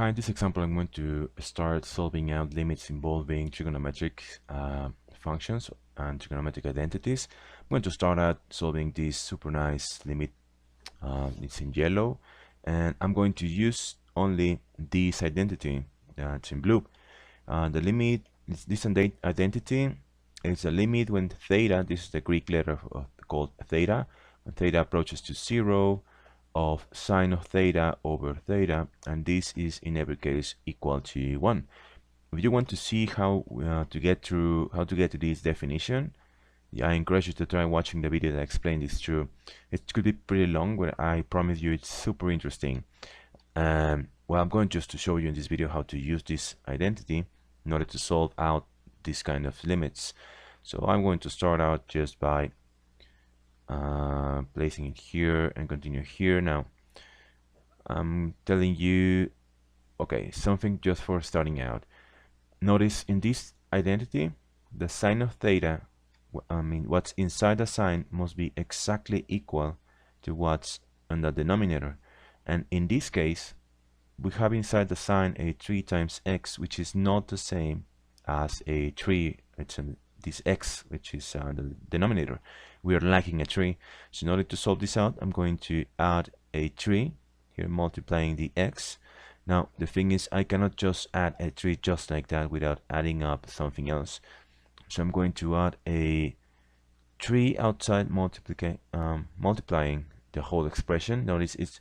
Hi, in this example, I'm going to start solving out limits involving trigonometric functions and trigonometric identities. I'm going to start out solving this super nice limit. It's in yellow, and I'm going to use only this identity that's in blue. The limit, this identity is a limit when theta, this is the Greek letter called theta, when theta approaches to 0, of sine of theta over theta, and this is in every case equal to 1. If you want to see how to get to this definition, I encourage you to try watching the video that explains this through. It could be pretty long, but I promise you it's super interesting. Well, I'm going just to show you in this video how to use this identity in order to solve out this kind of limits. So I'm going to start out just by placing it here and continue here. Now I'm telling you, okay, something just for starting out. Notice in this identity, the sine of theta, what's inside the sine must be exactly equal to what's on the denominator. And in this case, we have inside the sine a 3 times x, which is not the same as a 3. It's this x, which is the denominator. We are lacking a 3. So in order to solve this out, I'm going to add a 3 here, multiplying the x. Now the thing is, I cannot just add a 3 just like that without adding up something else. So I'm going to add a 3 outside, multiplying the whole expression. Notice it's,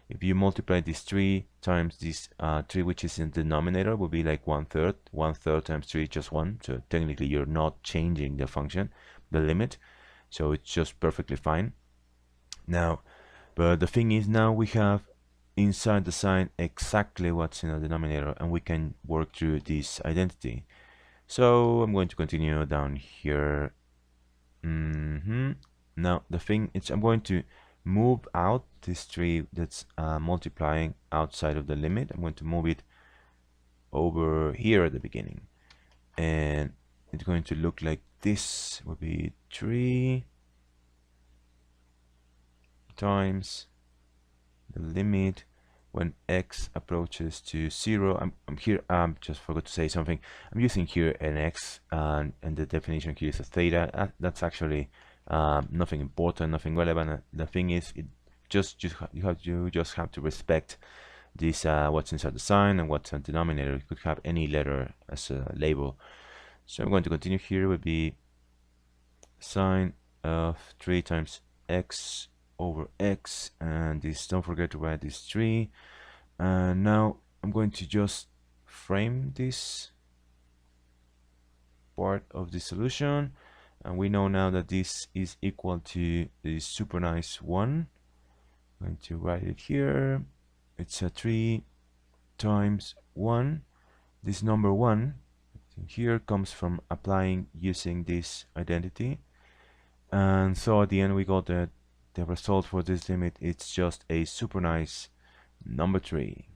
if you multiply this 3 times this 3, which is in the denominator, will be like 1/3. 1/3 times 3 is just 1. So technically you're not changing the function, the limit. So it's just perfectly fine. Now, but the thing is, now we have inside the sign exactly what's in the denominator, and we can work through this identity. So I'm going to continue down here. Now the thing is, I'm going to move out this 3 that's multiplying outside of the limit. I'm going to move it over here at the beginning, and it's going to look like this. Will be 3 times the limit when x approaches to 0. I'm here, just forgot to say something. I'm using here an x, and the definition here is a theta. That's actually nothing important, nothing relevant. The thing is, you just have to respect this, what's inside the sign and what's in the denominator. You could have any letter as a label. So I'm going to continue. Here would be sine of 3 times x over x, and this, don't forget to write this 3. And now I'm going to just frame this part of the solution, and we know now that this is equal to this super nice 1. I'm going to write it here. It's a 3 times 1. This number 1 here comes from applying using this identity, and so at the end we got that the result for this limit, it's just a super nice number 3.